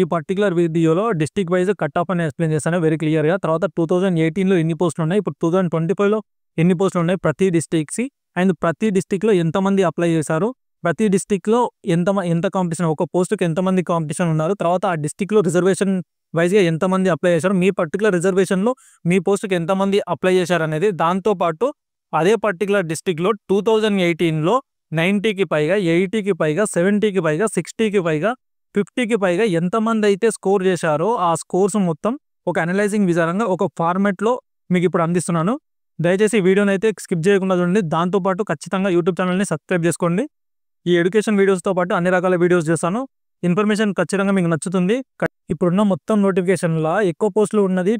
ఈ పర్టిక్యులర్ వీడియోలో district wise cut off అని ఎక్స్ప్లెయిన్ చేస్తాను వెరీ క్లియర్గా. తర్వాత 2018లో ఎన్ని పోస్టులు ఉన్నాయి, ఇప్పుడు 2025లో ఎన్ని పోస్టులు ఉన్నాయి ప్రతి డిస్ట్రిక్ట్కి, అండ్ ప్రతి డిస్ట్రిక్ట్లో ఎంతమంది అప్లై చేశారు, ప్రతి డిస్ట్రిక్ట్లో ఎంత కాంపిటీషన్, ఒక పోస్టుకి ఎంతమంది కాంపిటీషన్ ఉన్నారు, తర్వాత ఆ డిస్ట్రిక్ట్లో రిజర్వేషన్ వైజ్గా ఎంతమంది అప్లై చేశారు, మీ పర్టికులర్ రిజర్వేషన్లో మీ పోస్టుకి ఎంతమంది అప్లై చేశారు అనేది, దాంతోపాటు అదే పర్టికులర్ డిస్ట్రిక్ట్లో 2018లో 90కి పైగా, 80కి పైగా, 70కి పైగా, 60కి పైగా, 50కి పైగా ఎంతమంది అయితే స్కోర్ చేశారో ఆ స్కోర్స్ మొత్తం ఒక అనలైజింగ్ విధానంగా ఒక ఫార్మాట్లో మీకు ఇప్పుడు అందిస్తున్నాను. దయచేసి ఈ వీడియోని అయితే స్కిప్ చేయకుండా చూడండి. దాంతోపాటు ఖచ్చితంగా యూట్యూబ్ ఛానల్ని సబ్స్క్రైబ్ చేసుకోండి. ఈ ఎడ్యుకేషన్ వీడియోస్తో పాటు అన్ని రకాల వీడియోస్ చేస్తాను. ఇన్ఫర్మేషన్ ఖచ్చితంగా మీకు నచ్చుతుంది. ఇప్పుడున్న మొత్తం నోటిఫికేషన్లో ఎక్కువ పోస్టులు ఉన్నది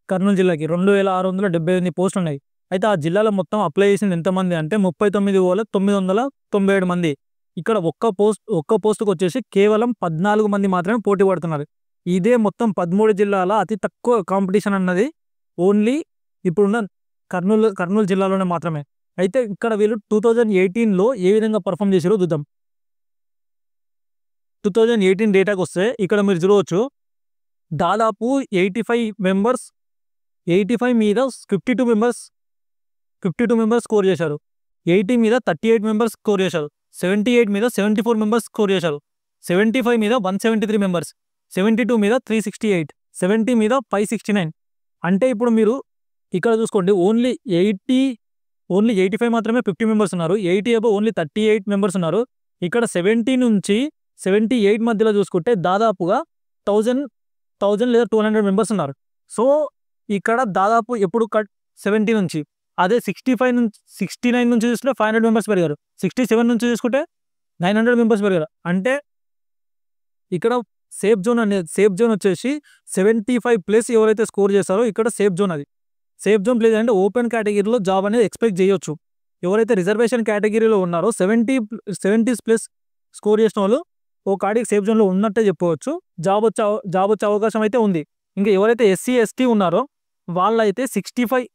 కర్నూలు జిల్లాకి 2678 పోస్టులు ఉన్నాయి. అయితే ఆ జిల్లాలో మొత్తం అప్లై చేసింది ఎంతమంది అంటే 39,997 మంది. ఇక్కడ ఒక్క పోస్టుకు వచ్చేసి కేవలం 14 మంది మాత్రమే పోటీ పడుతున్నారు. ఇదే మొత్తం 13 జిల్లాల అతి తక్కువ కాంపిటీషన్ అన్నది ఓన్లీ ఇప్పుడున్న కర్నూలు జిల్లాలోనే మాత్రమే. అయితే ఇక్కడ వీళ్ళు 2018లో ఏ విధంగా పర్ఫామ్ చేశారో చూద్దాం. 2018 డేటాకి వస్తే ఇక్కడ మీరు చూడవచ్చు, దాదాపు 85 మీద 52 మెంబర్స్ స్కోర్ చేశారు. 80 మీద 38 మెంబర్స్ స్కోర్ చేశారు. 78 మీద 74 మెంబర్స్ స్కోర్ చేశారు. 75 మీద 173 మెంబర్స్, 72 మీద 368, 70 మీద 569. అంటే ఇప్పుడు మీరు ఇక్కడ చూసుకోండి, ఓన్లీ 85 మాత్రమే 50 మెంబర్స్ ఉన్నారు. 80 అబో ఓన్లీ 38 మెంబర్స్ ఉన్నారు. ఇక్కడ 70 నుంచి 78 మధ్యలో చూసుకుంటే దాదాపుగా 1000 లేదా 200 మెంబర్స్ ఉన్నారు. సో ఇక్కడ దాదాపు ఎప్పుడు 70 నుంచి, అదే 69 నుంచి చూసుకుంటే 500 మెంబర్స్ పెరిగారు. 67 నుంచి చూసుకుంటే 900 మెంబర్స్ పెరిగారు. అంటే ఇక్కడ సేఫ్ జోన్ వచ్చేసి 75+ ఎవరైతే స్కోర్ చేస్తారో ఇక్కడ సేఫ్ జోన్. అది సేఫ్ జోన్ ప్లేస్ అంటే ఓపెన్ కేటగిరీలో జాబ్ అనేది ఎక్స్పెక్ట్ చేయొచ్చు. ఎవరైతే రిజర్వేషన్ కేటగిరీలో ఉన్నారో 70+ స్కోర్ చేసిన వాళ్ళు ఓ కాడికి సేఫ్ జోన్లో ఉన్నట్టే చెప్పవచ్చు. జాబ్ వచ్చే అవకాశం అయితే ఉంది. ఇంకా ఎవరైతే SC ST ఉన్నారో వాళ్ళైతే 68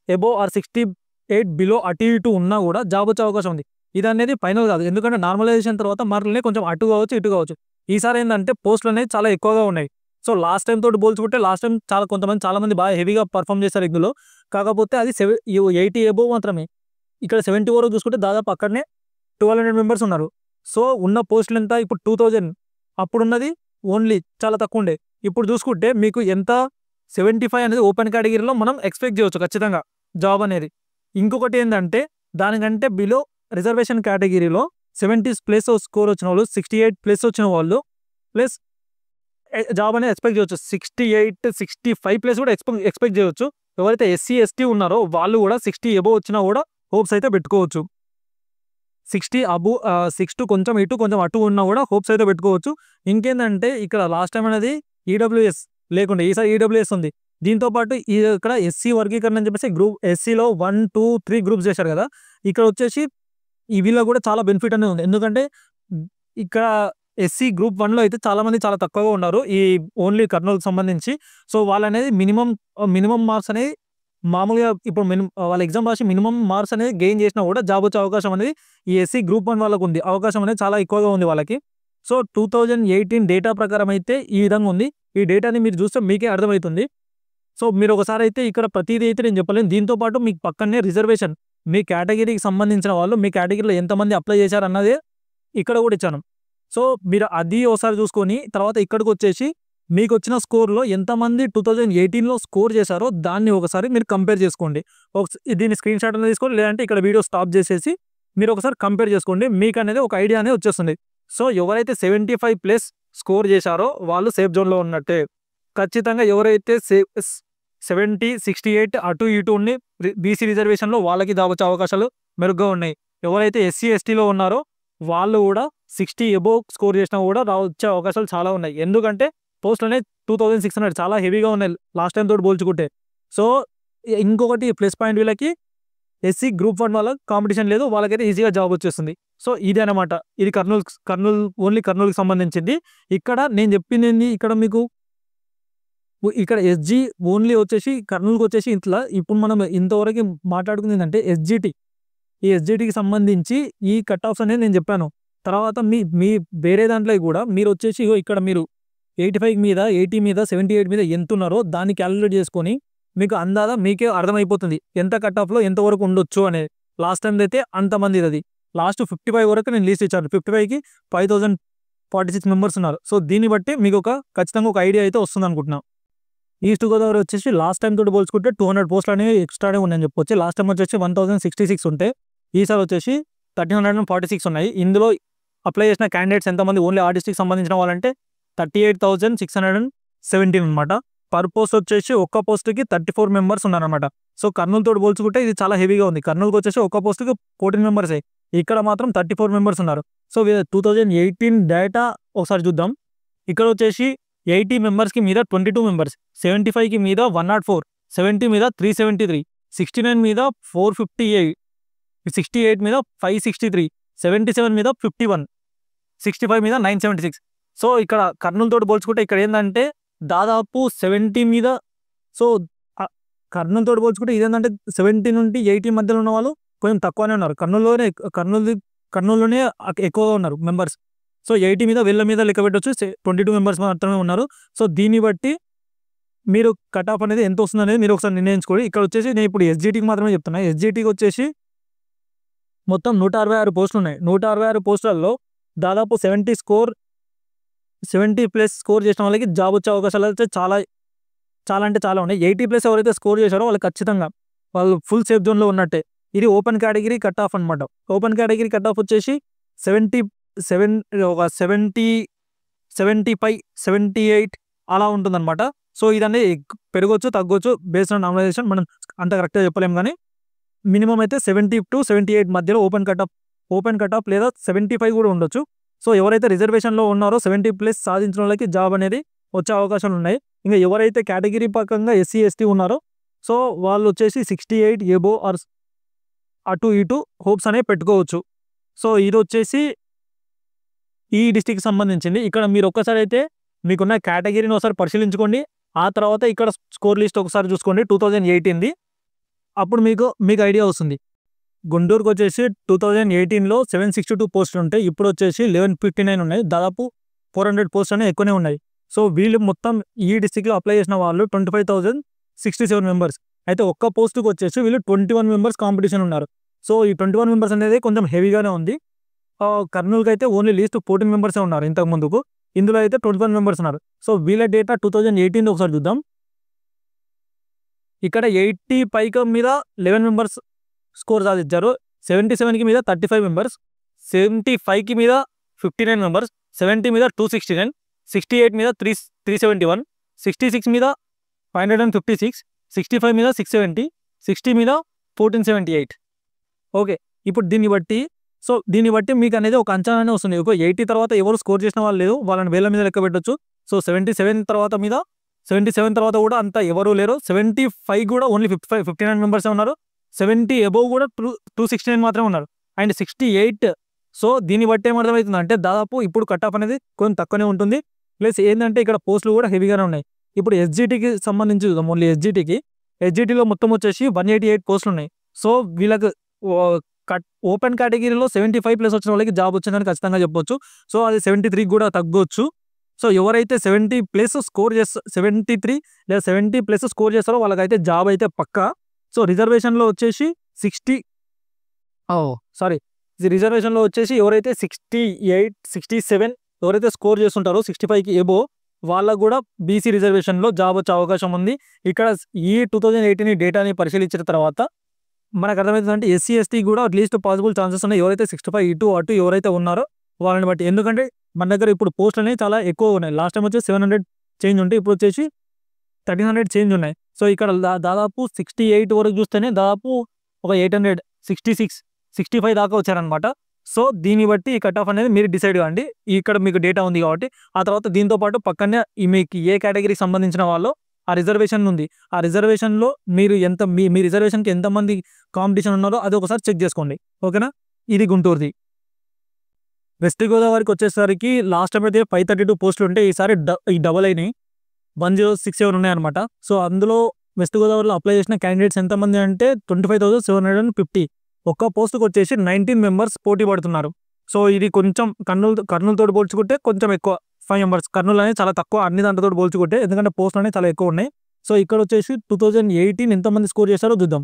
ఎబో ఆర్ 68 బిలో అటు ఇటు ఉన్నా కూడా జాబ్ వచ్చే అవకాశం ఉంది. ఇది అనేది ఫైనల్ కాదు, ఎందుకంటే నార్మలైజేషన్ తర్వాత మార్కులనే కొంచెం అటు కావచ్చు ఇటు కావచ్చు. ఈసారి ఏంటంటే పోస్టులు అనేది చాలా ఎక్కువగా ఉన్నాయి. సో లాస్ట్ టైం తోటి పోల్చుకుంటే లాస్ట్ టైం చాలా మంది బాగా హెవీగా పర్ఫామ్ చేశారు ఇందులో. కాకపోతే అది 80 ఎబో మాత్రమే. ఇక్కడ 70 వరకు చూసుకుంటే దాదాపు అక్కడనే 1200 మెంబర్స్ ఉన్నారు. సో ఉన్న పోస్టులు ఎంత, ఇప్పుడు 2000, అప్పుడున్నది ఓన్లీ చాలా తక్కువ ఉండే. ఇప్పుడు చూసుకుంటే మీకు ఎంత 75 అనేది ఓపెన్ కేటగిరీలో మనం ఎక్స్పెక్ట్ చేయవచ్చు ఖచ్చితంగా జాబ్ అనేది. ఇంకొకటి ఏంటంటే దానికంటే బిలో రిజర్వేషన్ కేటగిరీలో 70+ స్కోర్ వచ్చిన వాళ్ళు, 68+ వచ్చిన వాళ్ళు ప్లస్ జాబ్ అనేది ఎక్స్పెక్ట్ చేయవచ్చు. 68, 65+ కూడా ఎక్స్పెక్ట్ చేయవచ్చు. ఎవరైతే SC ST ఉన్నారో వాళ్ళు కూడా 60 ఎబో వచ్చినా కూడా హోప్స్ అయితే పెట్టుకోవచ్చు. 60 కొంచెం ఇటు కొంచెం అటు ఉన్నా కూడా హోప్స్ అయితే పెట్టుకోవచ్చు. ఇంకేంటంటే ఇక్కడ లాస్ట్ టైం అనేది EWS లేకుండా ఈసారి EWS ఉంది. దీంతోపాటు ఇక్కడ SC వర్గీకరణ అని చెప్పేసి గ్రూప్ SCలో 1, 2, 3 గ్రూప్స్ చేశారు కదా. ఇక్కడ వచ్చేసి ఈ వీళ్ళకి కూడా చాలా బెనిఫిట్ అనేది ఉంది. ఎందుకంటే ఇక్కడ SC గ్రూప్ 1లో అయితే చాలామంది చాలా తక్కువగా ఉన్నారు ఈ ఓన్లీ కర్నూలుకి సంబంధించి. సో వాళ్ళు అనేది మినిమం మార్క్స్ అనేది మామూలుగా ఇప్పుడు వాళ్ళ ఎగ్జామ్ రాసి మినిమం మార్క్స్ అనేది గెయిన్ చేసినా కూడా జాబ్ వచ్చే అవకాశం అనేది ఈ SC గ్రూప్ 1 వాళ్ళకు ఉంది. అవకాశం అనేది చాలా ఎక్కువగా ఉంది వాళ్ళకి. సో 2018 డేటా ప్రకారం అయితే ఈ విధంగా ఉంది. ఈ డేటాని మీరు చూస్తే మీకే అర్థమవుతుంది. సో మీరు ఒకసారి అయితే ఇక్కడ ప్రతిదీ అయితే నేను చెప్పలేను. దీంతోపాటు మీకు పక్కనే రిజర్వేషన్, మీ కేటగిరీకి సంబంధించిన వాళ్ళు మీ కేటగిరీలో ఎంతమంది అప్లై చేశారు అన్నదే ఇక్కడ కూడా ఇచ్చాను. సో మీరు అది ఒకసారి చూసుకొని తర్వాత ఇక్కడికి వచ్చేసి మీకు వచ్చిన స్కోర్లో ఎంతమంది 2018లో స్కోర్ చేశారో దాన్ని ఒకసారి మీరు కంపేర్ చేసుకోండి. దీన్ని స్క్రీన్ షాట్ అనేది తీసుకోండి, లేదంటే ఇక్కడ వీడియో స్టాప్ చేసేసి మీరు ఒకసారి కంపేర్ చేసుకోండి. మీకు అనేది ఒక ఐడియా అనేది వచ్చేస్తుంది. సో ఎవరైతే 75+ స్కోర్ చేశారో వాళ్ళు సేఫ్ జోన్లో ఉన్నట్టే. ఖచ్చితంగా ఎవరైతే 70, 68 అటు ఇటు ఉండి BC రిజర్వేషన్లో వాళ్ళకి దావచ్చే అవకాశాలు మెరుగ్గా ఉన్నాయి. ఎవరైతే SC STలో ఉన్నారో వాళ్ళు కూడా 60 ఎబో స్కోర్ చేసినా కూడా వచ్చే అవకాశాలు చాలా ఉన్నాయి. ఎందుకంటే పోస్టులు అనేవి 2600 చాలా హెవీగా ఉన్నాయి లాస్ట్ టైం తోటి పోల్చుకుంటే. సో ఇంకొకటి ప్లస్ పాయింట్, వీళ్ళకి SC గ్రూప్ 1 వాళ్ళకి కాంపిటీషన్ లేదు, వాళ్ళకైతే ఈజీగా జాబ్ వచ్చేస్తుంది. సో ఇది అనమాట, ఇది ఓన్లీ కర్నూలుకి సంబంధించింది. ఇక్కడ నేను చెప్పింది ఇక్కడ మీకు ఇక్కడ SG ఓన్లీ వచ్చేసి కర్నూలుకి వచ్చేసి ఇప్పుడు మనం ఇంతవరకు మాట్లాడుకుంది ఏంటంటే SGT. ఈ SGTకి సంబంధించి ఈ కట్ ఆఫ్స్ అనేది నేను చెప్పాను. తర్వాత మీ వేరే దాంట్లో కూడా మీరు వచ్చేసి ఇక్కడ మీరు 85 మీద 80 మీద 78 మీద ఎంత ఉన్నారో దాన్ని క్యాలిక్యులేట్ చేసుకొని మీకు అందాదా మీకే అర్థమైపోతుంది ఎంత కట్ ఆఫ్లో ఎంతవరకు ఉండొచ్చు అనేది. లాస్ట్ టైం అయితే అంతమంది అది లాస్ట్ 55 వరకు నేను లిస్ట్ ఇచ్చాను. 55కి 5046 మెంబర్స్ ఉన్నారు. సో దీన్ని బట్టి మీకు ఖచ్చితంగా ఒక ఐడియా అయితే వస్తుంది అనుకుంటున్నాను. ఈస్ట్ గోదావరి వచ్చేసి లాస్ట్ టైం తోటి పోల్చుకుంటే 200 పోస్టులు అనేవి ఎక్స్ట్రానే ఉన్నాయని చెప్పొచ్చు. లాస్ట్ టైం వచ్చేసి 1066 ఉంటే ఈసారి వచ్చేసి 1346 ఉన్నాయి. ఇందులో అప్లై చేసిన క్యాండిడేట్స్ ఎంతమంది ఓన్లీ ఆ డిస్ట్రిక్ట్ సంబంధించిన వాళ్ళంటే 38,617 అనమాట. పర్ పోస్ట్ వచ్చేసి ఒక్క పోస్ట్కి 34 మెంబర్స్ ఉన్నారనమాట. సో కర్నూలు తోటి పోల్చుకుంటే ఇది చాలా హెవీగా ఉంది. కర్నూలుకి వచ్చేసి ఒక్క పోస్ట్కి 14 మెంబర్సే, ఇక్కడ మాత్రం 34 మెంబర్స్ ఉన్నారు. సో 2018 డేటా ఒకసారి చూద్దాం. ఇక్కడ వచ్చేసి 80 మెంబర్స్కి మీద 22 మెంబర్స్, 75కి మీద 104, 70 మీద 373, 69 మీద 458, 68 మీద 563, 77 మీద 51, 65 మీద 976. సో ఇక్కడ కర్నూలు తోటి పోల్చుకుంటే ఇక్కడ ఏంటంటే దాదాపు 70 మీద, సో కర్నూలు తోటి పోల్చుకుంటే ఇదేంటంటే 70 నుండి 80 మధ్యలో ఉన్న వాళ్ళు కొంచెం తక్కువనే ఉన్నారు. కర్నూలులోనే ఎక్కువగా ఉన్నారు మెంబర్స్. సో 80 మీద వీళ్ళ మీద లెక్క పెట్టవచ్చు, 22 మెంబర్స్ మాత్రమే ఉన్నారు. సో దీన్ని బట్టి మీరు కట్ ఆఫ్ అనేది ఎంత వస్తుంది అనేది మీరు ఒకసారి నిర్ణయించుకోండి. ఇక్కడ వచ్చేసి నేను ఇప్పుడు ఎస్జిటికి మాత్రమే చెప్తున్నా. ఎస్జిటికి వచ్చేసి మొత్తం 166 పోస్టులు ఉన్నాయి. 166 పోస్టులలో దాదాపు 70+ స్కోర్ చేసిన వాళ్ళకి జాబ్ వచ్చే అవకాశాలు అయితే చాలా అంటే చాలా ఉన్నాయి. 80+ ఎవరైతే స్కోర్ చేశారో వాళ్ళు ఖచ్చితంగా వాళ్ళు ఫుల్ సేఫ్ జోన్లో ఉన్నట్టే. ఇది ఓపెన్ కేటగిరీ కట్ ఆఫ్ అనమాట. ఓపెన్ కేటగిరీ కట్ ఆఫ్ వచ్చేసి 75, 78 అలా ఉంటుందన్నమాట. సో ఇదన్నీ పెరగొచ్చు తగ్గొచ్చు బేస్డ్ ఆన్ నార్మలైజేషన్, మనం అంత కరెక్ట్గా చెప్పలేము. కానీ మినిమం అయితే 70 to 78 మధ్యలో ఓపెన్ కట్ ఆఫ్ లేదా 75 కూడా ఉండొచ్చు. సో ఎవరైతే రిజర్వేషన్లో ఉన్నారో 70+ సాధించిన వాళ్ళకి జాబ్ అనేది వచ్చే అవకాశాలు ఉన్నాయి. ఇంకా ఎవరైతే కేటగిరీ పరంగా SC ST ఉన్నారో సో వాళ్ళు వచ్చేసి 68 ఎబో ఆర్ అటు ఇటు హోప్స్ అనేవి పెట్టుకోవచ్చు. సో ఇది వచ్చేసి ఈ డిస్టిక్ సంబంధించింది. ఇక్కడ మీరు ఒక్కసారి అయితే మీకున్న కేటగిరీని ఒకసారి పరిశీలించుకోండి. ఆ తర్వాత ఇక్కడ స్కోర్ లిస్ట్ ఒకసారి చూసుకోండి 2018ది. అప్పుడు మీకు ఐడియా వస్తుంది. గుంటూరుకు వచ్చేసి 2018లో 762 పోస్టులు ఉంటాయి. ఇప్పుడు వచ్చేసి 1159 ఉన్నాయి. దాదాపు 400 పోస్టులు అనేవి ఎక్కువనే ఉన్నాయి. సో వీళ్ళు మొత్తం ఈ డిస్టిక్లో అప్లై చేసిన వాళ్ళు 25,067 మెంబర్స్. అయితే ఒక్క పోస్టుకు వచ్చేసి వీళ్ళు 21 మెంబర్స్ కాంపిటీషన్ ఉన్నారు. సో ఈ 21 మెంబర్స్ అనేది కొంచెం హెవీగానే ఉంది. కర్నూలుకి అయితే ఓన్లీ లీస్ట్ 14 మెంబర్సే ఉన్నారు ఇంతకు ముందుకు. ఇందులో అయితే 21 మెంబర్స్ ఉన్నారు. సో వీళ్ళ డేటా 2018 ఒకసారి చూద్దాం. ఇక్కడ 80 పైకి మీద 11 మెంబర్స్ స్కోర్ సాధించారు. 77కి మీద 35 మెంబర్స్, 75కి మీద 59 మెంబర్స్, 70 మీద 269, 68 మీద 371, 66 మీద 556, 65 మీద 670, 60 మీద 1478. ఓకే, ఇప్పుడు దీన్ని బట్టి మీకు అనేది ఒక అంచనానే వస్తుంది. 80 తర్వాత ఎవరు స్కోర్ చేసిన వాళ్ళు లేదు, వాళ్ళని వేల మీద లెక్క పెట్టచ్చు. సో 77 తర్వాత కూడా అంత ఎవరు లేరు. 75 కూడా ఓన్లీ 59 మెంబర్సే ఉన్నారు. 70 అబోవ్ కూడా 269 మాత్రమే ఉన్నారు. అండ్ 68. సో దీన్ని బట్టి ఏమర్థమవుతుంది అంటే దాదాపు ఇప్పుడు కట్ ఆఫ్ అనేది కొంచెం తక్కువనే ఉంటుంది. ప్లస్ ఏంటంటే ఇక్కడ పోస్టులు కూడా హెవీగానే ఉన్నాయి. ఇప్పుడు ఎస్జిటికి సంబంధించి చూద్దాం. ఓన్లీ ఎస్జిటిలో మొత్తం వచ్చేసి 188 పోస్టులు ఉన్నాయి. సో వీళ్ళకి ఓపెన్ కేటగిరీలో 75+ వచ్చిన వాళ్ళకి జాబ్ వచ్చిందని ఖచ్చితంగా చెప్పొచ్చు. సో అది 73 కూడా తగ్గొచ్చు. సో ఎవరైతే 70+ స్కోర్ 73 లేదా 70+ స్కోర్ చేస్తారో వాళ్ళకైతే జాబ్ అయితే పక్కా. సో రిజర్వేషన్లో వచ్చేసి రిజర్వేషన్లో వచ్చేసి ఎవరైతే 68, 67 ఎవరైతే స్కోర్ చేస్తుంటారో 65కి ఎబో వాళ్ళకు కూడా బీసీ రిజర్వేషన్లో జాబ్ వచ్చే అవకాశం ఉంది. ఇక్కడ ఈ 2018 డేటాని పరిశీలించిన తర్వాత మనకు అర్థమవుతుందంటే SC ST కూడా అట్లీస్ట్ పాసిబుల్ ఛాన్సెస్ ఉన్నాయి. ఎవరైతే 65 ఇటు అటు ఎవరైతే ఉన్నారో వాళ్ళని బట్టి. ఎందుకంటే మన దగ్గర ఇప్పుడు పోస్టులు అనేవి చాలా ఎక్కువ ఉన్నాయి. లాస్ట్ టైం వచ్చేసి 700 చేంజ్ ఉంటే ఇప్పుడు వచ్చేసి 1300 చేంజ్ ఉన్నాయి. సో ఇక్కడ దాదాపు 68 వరకు చూస్తేనే దాదాపు ఒక 866, 65 దాకా వచ్చారనమాట. సో దీన్ని బట్టి ఈ కట్ ఆఫ్ అనేది మీరు డిసైడ్ కాండి. ఇక్కడ మీకు డేటా ఉంది కాబట్టి. ఆ తర్వాత దీంతో పాటు పక్కనే మీకు ఏ కేటగిరీకి సంబంధించిన వాళ్ళు ఆ రిజర్వేషన్ ఉంది. ఆ రిజర్వేషన్లో మీరు మీ రిజర్వేషన్కి ఎంతమంది కాంపిటీషన్ ఉన్నారో అది ఒకసారి చెక్ చేసుకోండి. ఓకేనా? ఇది గుంటూరుది. వెస్ట్ గోదావరికి వచ్చేసరికి లాస్ట్ టైం అయితే 532 పోస్టులు ఉంటే ఈసారి ఈ డబల్ అయినాయి, 1067 ఉన్నాయన్నమాట. సో అందులో వెస్ట్ గోదావరిలో అప్లై చేసిన క్యాండిడేట్స్ ఎంతమంది అంటే 25,750. ఒక్క పోస్టుకు వచ్చేసి 19 మెంబర్స్ పోటీ పడుతున్నారు. సో ఇది కొంచెం కర్నూలుతో పోల్చుకుంటే కొంచెం ఎక్కువ 5 మెంబర్స్. కర్నూలు అనేది చాలా తక్కువ అన్ని దాంట్లతో పోల్చుకుంటే, ఎందుకంటే పోస్టులు అనేవి చాలా ఎక్కువ ఉన్నాయి. సో ఇక్కడ వచ్చేసి 2018 ఎంతమంది స్కోర్ చేశారో చూద్దాం.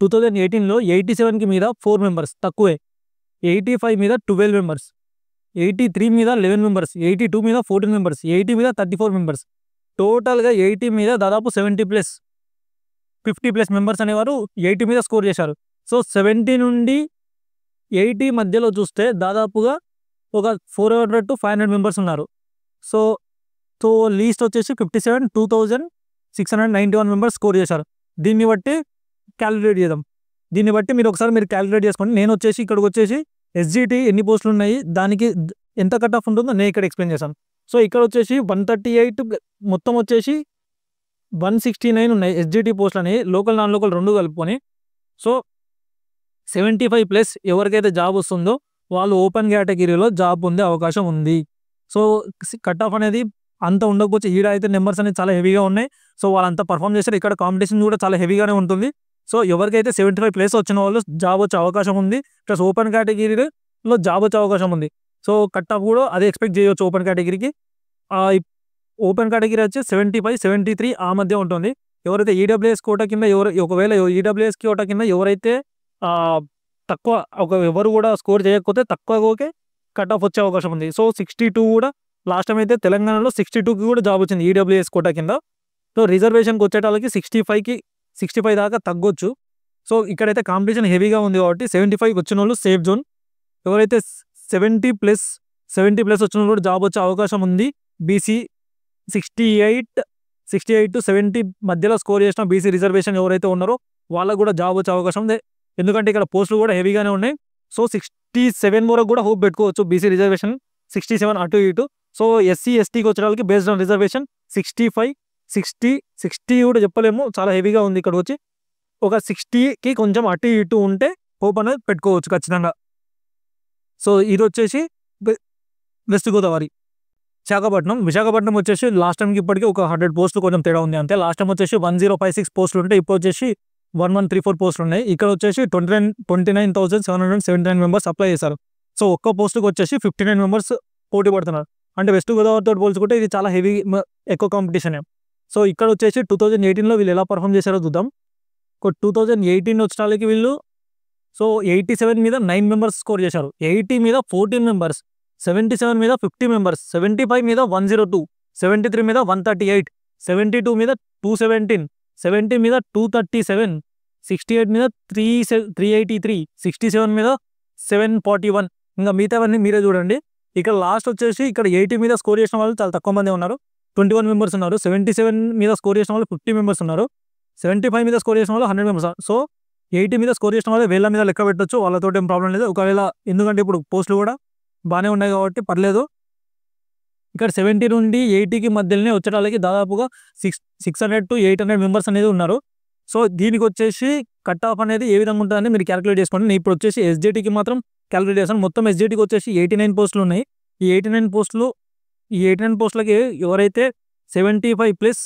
2018లో 87కి మీద 4 మెంబర్స్ తక్కువే, 85 మీద 12 మెంబర్స్, 83 మీద 11 మెంబర్స్, 82 మీద 14 మెంబర్స్, 80 మీద 34 మెంబర్స్. టోటల్‌గా 80 మీద దాదాపు 70+, 50+ మెంబర్స్ అనేవారు 80 మీద స్కోర్ చేశారు. సో 70 నుండి 80 మధ్యలో చూస్తే దాదాపుగా ఒక 400-500 మెంబర్స్ ఉన్నారు. సో సో లీస్ట్ వచ్చేసి 57, 2691 మెంబర్స్ స్కోర్ చేశారు. దీన్ని బట్టి క్యాలిక్యులేట్ చేద్దాం. దీన్ని బట్టి మీరు క్యాలిక్యులేట్ చేసుకోండి. నేను వచ్చేసి ఇక్కడికి వచ్చేసి ఎస్జిటి ఎన్ని పోస్టులు ఉన్నాయి, దానికి ఎంత కట్ ఆఫ్ ఉంటుందో నేను ఇక్కడ ఎక్స్ప్లెయిన్ చేశాను. సో ఇక్కడ వచ్చేసి 138 మొత్తం వచ్చేసి 169 ఉన్నాయి ఎస్జిటి పోస్టులు అనేవి, లోకల్ నాన్ లోకల్ రెండు కలుపుకొని. సో 75+ ఎవరికైతే జాబ్ వస్తుందో వాళ్ళు ఓపెన్ కేటగిరీలో జాబ్ పొందే అవకాశం ఉంది. సో కట్ ఆఫ్ అనేది అంత ఉండకపోవచ్చు, ఈడ అయితే నెంబర్స్ అనేది చాలా హెవీగా ఉన్నాయి. సో వాళ్ళంతా పర్ఫామ్ చేస్తారు. ఇక్కడ కాంపిటీషన్ కూడా చాలా హెవీగానే ఉంటుంది. సో ఎవరికైతే 75+ వచ్చిన వాళ్ళు జాబ్ వచ్చే అవకాశం ఉంది, ప్లస్ ఓపెన్ కేటగిరీలో జాబ్ వచ్చే అవకాశం ఉంది. సో కట్ ఆఫ్ కూడా అదే ఎక్స్పెక్ట్ చేయవచ్చు ఓపెన్ కేటగిరీకి. ఓపెన్ కేటగిరీ వచ్చి 75, 73 ఆ మధ్య ఉంటుంది. ఎవరైతే ఈడబ్ల్యూఎస్ కోటా కింద ఒకవేళ ఈడబ్ల్యూఎస్ కోటా కింద ఎవరైతే తక్కువ ఎవరు కూడా స్కోర్ చేయకపోతే తక్కువకే కట్ ఆఫ్ వచ్చే అవకాశం ఉంది. సో 62 కూడా లాస్ట్ టైం అయితే తెలంగాణలో 62కి కూడా జాబ్ వచ్చింది ఈడబ్ల్యూఎస్ కోటా కింద. సో రిజర్వేషన్కి వచ్చేటాలకి 65 దాకా తగ్గొచ్చు. సో ఇక్కడైతే కాంపిటీషన్ హెవీగా ఉంది కాబట్టి 75 వచ్చిన వాళ్ళు సేఫ్ జోన్. ఎవరైతే 70+ వచ్చిన వాళ్ళు జాబ్ వచ్చే అవకాశం ఉంది. బీసీ 68-70 మధ్యలో స్కోర్ చేసిన బీసీ రిజర్వేషన్ ఎవరైతే ఉన్నారో వాళ్ళకు కూడా జాబ్ వచ్చే అవకాశం ఉంది. ఎందుకంటే ఇక్కడ పోస్టులు కూడా హెవీగానే ఉన్నాయి. సో 67 వరకు కూడా హోప్ పెట్టుకోవచ్చు బీసీ రిజర్వేషన్, 67 అటు ఇటు. సో ఎస్సీ ఎస్టీకి వచ్చే వాళ్ళకి బేస్డ్ ఆన్ రిజర్వేషన్ 65, 60 కూడా చెప్పలేము, చాలా హెవీగా ఉంది. ఇక్కడ వచ్చి ఒక 60కి కొంచెం అటు ఇటు ఉంటే హోప్ అనేది పెట్టుకోవచ్చు ఖచ్చితంగా. సో ఇది వచ్చేసి వెస్ట్ గోదావరి. విశాఖపట్నం వచ్చేసి లాస్ట్ టైంకి ఇప్పటికీ ఒక 100 పోస్టులు కొంచెం తేడా ఉంది అంతే. లాస్ట్ టైం వచ్చేసి 1056 పోస్టులు ఉంటే ఇప్పుడు వచ్చేసి 1134 పోస్టులు ఉన్నాయి. ఇక్కడ వచ్చేసి 29,779 మెంబర్స్ అప్లై చేశారు. సో ఒక్క పోస్టుకి వచ్చేసి 59 మెంబర్స్ పోటీ పడుతున్నారు. అంటే వెస్ట్ గోదావరితో పోల్చుకుంటే ఇది చాలా హెవీ ఎక్కువ కాంపిటీషనే. సో ఇక్కడ వచ్చేసి 2018లో వీళ్ళు ఎలా పర్ఫామ్ చేశారో చూద్దాం. 2018 వచ్చేటాలకి వీళ్ళు 87 మీద 9 మెంబర్స్ స్కోర్ చేశారు, 80 మీద 14 మెంబర్స్, 77 మీద 50 మెంబర్స్, 75 మీద 102, 73 మీద 138, 72 మీద 217, 70 మీద 237, 68 మీద 383, 67 మీద 741. ఇంకా మిగతావన్నీ మీరే చూడండి. ఇక్కడ లాస్ట్ వచ్చేసి ఇక్కడ 80 మీద స్కోర్ చేసిన వాళ్ళు చాలా తక్కువ మంది ఉన్నారు, 21 మెంబర్స్ ఉన్నారు. 77 మీద స్కోర్ చేసిన వాళ్ళు 50 మెంబర్స్ ఉన్నారు. 75 మీద స్కోర్ చేసిన వాళ్ళు 100 మెంబర్స్. సో 80 మీద స్కోర్ చేసిన వాళ్ళు వేల మీద లెక్క పెట్టొచ్చు, వాళ్ళతో ఏం ప్రాబ్లం లేదు. ఒకవేళ ఎందుకంటే ఇప్పుడు పోస్టులు కూడా బాగానే ఉన్నాయి కాబట్టి పర్లేదు. ఇక్కడ 70 నుండి 80కి మధ్యలోనే వచ్చేటాలకి దాదాపుగా 600-800 మెంబర్స్ అనేది ఉన్నారు. సో దీనికి వచ్చేసి కట్ ఆఫ్ అనేది ఏ విధంగా ఉంటుందని మీరు క్యాలిక్యులేట్ చేసుకోండి. నేను ఇప్పుడు వచ్చేసి ఎస్జిటికి మాత్రం క్యాలిక్యులేట్ చేస్తాను. మొత్తం ఎస్జిటికి వచ్చేసి 89 పోస్టులు ఉన్నాయి. ఈ 89 పోస్టులకి ఎవరైతే 75+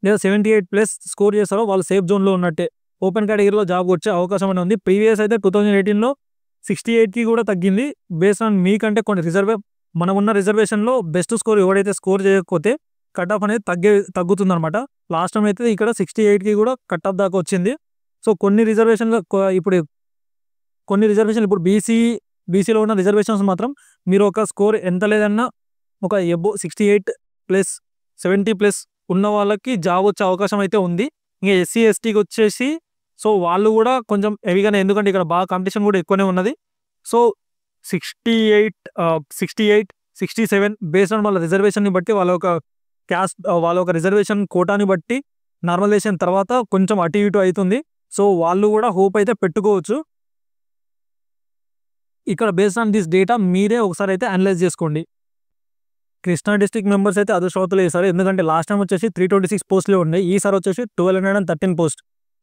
లేదా 78+ స్కోర్ చేస్తారో వాళ్ళు సేఫ్ జోన్లో ఉన్నట్టే, ఓపెన్ కేటగిరీలో జాబ్ వచ్చే అవకాశం అనేది ఉంది. ప్రీవియస్ అయితే 2018లో 68కి కూడా తగ్గింది. బేస్డ్ ఆన్ మీకంటే కొన్ని మనం ఉన్న రిజర్వేషన్లో బెస్ట్ స్కోర్ ఎవరైతే స్కోర్ చేయకపోతే కట్ ఆఫ్ అనేది తగ్గుతుంది అనమాట. లాస్ట్ టైం అయితే ఇక్కడ 68కి కూడా కట్ ఆఫ్ దాకా వచ్చింది. సో కొన్ని రిజర్వేషన్లు ఇప్పుడు బీసీలో ఉన్న రిజర్వేషన్స్ మాత్రం మీరు ఒక స్కోర్ ఎంత లేదన్నా ఒక 68+, 70+ ఉన్న వాళ్ళకి జాబ్ వచ్చే అవకాశం అయితే ఉంది. ఇంకా ఎస్సీ ఎస్టీకి వచ్చేసి సో వాళ్ళు కూడా కొంచెం హెవీగానే, ఎందుకంటే ఇక్కడ బాగా కాంపిటీషన్ కూడా ఎక్కువనే ఉన్నది. సో 68, 67 బేస్డ్ ఆన్ వాళ్ళ రిజర్వేషన్ని బట్టి వాళ్ళ ఒక రిజర్వేషన్ కోటాని బట్టి నార్మలైజేషన్ తర్వాత కొంచెం అటు ఇటు అవుతుంది. సో వాళ్ళు కూడా హోప్ అయితే పెట్టుకోవచ్చు. ఇక్కడ బేస్డ్ ఆన్ దిస్ డేటా మీరే ఒకసారి అయితే అనలైజ్ చేసుకోండి. కృష్ణా డిస్ట్రిక్ట్ మెంబర్స్ అయితే అదృష్టవంతులు వేశారు, ఎందుకంటే లాస్ట్ టైం వచ్చేసి 326 పోస్టులు ఉన్నాయి, ఈసారి వచ్చేసి 1213 పోస్ట్.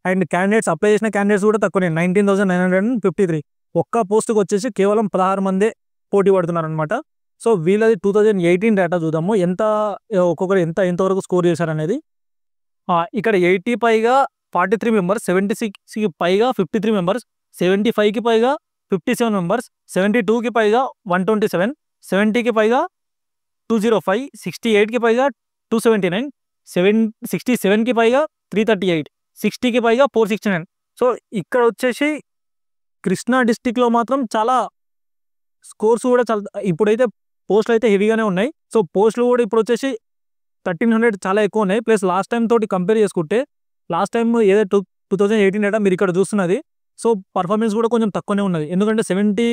అండ్ క్యాండిడేట్స్ అప్లై చేసిన క్యాండిడేట్స్ కూడా తక్కువనే, 19,953. ఒక్క పోస్టుకు వచ్చేసి కేవలం 16 మందే పోటీ పడుతున్నారు అనమాట. సో వీళ్ళది 2018 డేటా చూద్దాము, ఒక్కొక్కరు ఎంతవరకు స్కోర్ చేశారనేది. ఇక్కడ 80 పైగా 43 మెంబర్స్, 76కి పైగా 53 మెంబర్స్, 75కి పైగా 57 మెంబర్స్, 72కి పైగా 127, 70కి పైగా 205, 68కి పైగా 279, 67కి పైగా 338, 60కి పైగా 469. సో ఇక్కడ వచ్చేసి కృష్ణా డిస్టిక్లో మాత్రం చాలా స్కోర్స్ కూడా చాలా ఇప్పుడైతే పోస్టులు అయితే హెవీగానే ఉన్నాయి. సో పోస్టులు కూడా ఇప్పుడు వచ్చేసి 1300 చాలా ఎక్కువ ఉన్నాయి. ప్లస్ లాస్ట్ టైం తోటి కంపేర్ చేసుకుంటే లాస్ట్ టైం ఏదో 2018 డేటా మీరు ఇక్కడ చూస్తున్నది. సో పర్ఫార్మెన్స్ కూడా కొంచెం తక్కువనే ఉన్నది. ఎందుకంటే 70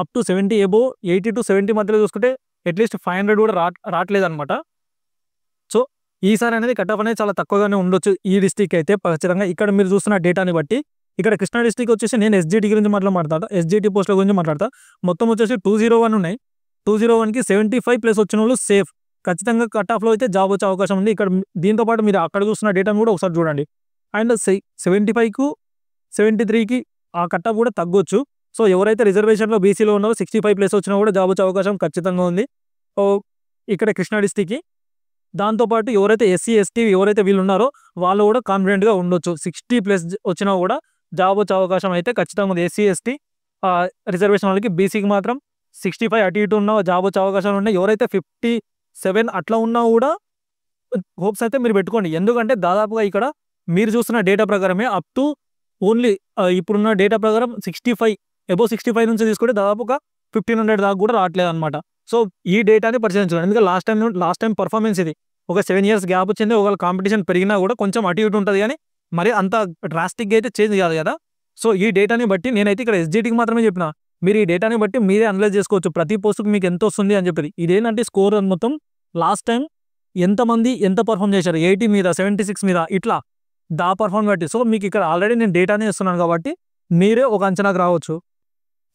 అప్ టు 70 ఎబోవ్ 80 to 70 మధ్యలో చూసుకుంటే అట్లీస్ట్ 500 కూడా రావట్లేదన్నమాట. సో ఈసారి అనేది కట్ ఆఫ్ అనేది చాలా తక్కువగానే ఉండొచ్చు ఈ డిస్టిక్ అయితే ఖచ్చితంగా. ఇక్కడ మీరు చూస్తున్న డేటాని బట్టి ఇక్కడ కృష్ణా డిస్టిక్ వచ్చేసి నేను ఎస్జిటి గురించి మాట్లాడతా, ఎస్జిటి పోస్టుల గురించి మాట్లాడతా. మొత్తం వచ్చేసి 201 ఉన్నాయి. 201కి 75 ప్లస్ వచ్చిన వాళ్ళు సేఫ్. ఖచ్చితంగా కట్ ఆఫ్లో అయితే జాబ్ వచ్చే అవకాశం ఉంది. ఇక్కడ దీంతో పాటు మీరు అక్కడ చూస్తున్న డేటాను కూడా ఒకసారి చూడండి. అండ్ 75కు 73కి ఆ కట్ ఆఫ్ కూడా తగ్గొచ్చు. సో ఎవరైతే రిజర్వేషన్లో బీసీలో ఉన్నారో 65 ప్లస్ వచ్చినా కూడా జాబ్ వచ్చే అవకాశం ఖచ్చితంగా ఉంది. సో ఇక్కడ కృష్ణా డిస్టిక్కి దాంతోపాటు ఎవరైతే ఎస్సీ ఎస్టీ ఎవరైతే వీళ్ళు ఉన్నారో వాళ్ళు కూడా కాన్ఫిడెంట్గా ఉండొచ్చు. 60 ప్లస్ వచ్చినా కూడా జాబ్ వచ్చే అవకాశం అయితే ఖచ్చితంగా ఉంది. ఎస్సీ ఎస్టీ రిజర్వేషన్ వాళ్ళకి, బీసీకి మాత్రం 65 అటు ఇటు ఉన్న జాబ్ వచ్చే అవకాశాలు ఉన్నాయి. ఎవరైతే 57 అట్లా ఉన్నా కూడా హోప్స్ అయితే మీరు పెట్టుకోండి. ఎందుకంటే దాదాపుగా ఇక్కడ మీరు చూస్తున్న డేటా ప్రకారమే అప్ టు ఓన్లీ ఇప్పుడున్న డేటా ప్రకారం 65 అబోవ్ 65 నుంచి తీసుకుంటే దాదాపుగా 1500 దాకా కూడా రావట్లేదు అనమాట. సో ఈ డేటాని పరిశీలించాలి. ఎందుకంటే లాస్ట్ టైం పర్ఫార్మెన్స్ ఇది ఒక 7 years గ్యాప్ వచ్చింది. ఒకవేళ కాంపిటీషన్ పెరిగినా కూడా కొంచెం అటు ఇటు ఉంటుంది కానీ మరి అంత డ్రాస్టిక్గా అయితే చేంజ్ కాదు కదా. సో ఈ డేటాని బట్టి నేనైతే ఇక్కడ ఎస్జిటికి మాత్రమే చెప్పిన, మీరు ఈ డేటాని బట్టి మీరే అనలైజ్ చేసుకోవచ్చు ప్రతి పోస్టుకి మీకు ఎంత వస్తుంది అని చెప్పి. ఇదేంటంటే స్కోర్ మొత్తం లాస్ట్ టైం ఎంతమంది ఎంత పర్ఫామ్ చేశారు 80 మీద 76 మీద ఇట్లా దా పర్ఫామ్ బట్టి. సో మీకు ఇక్కడ ఆల్రెడీ నేను డేటానే ఇస్తున్నాను కాబట్టి మీరే ఒక అంచనాకు రావచ్చు.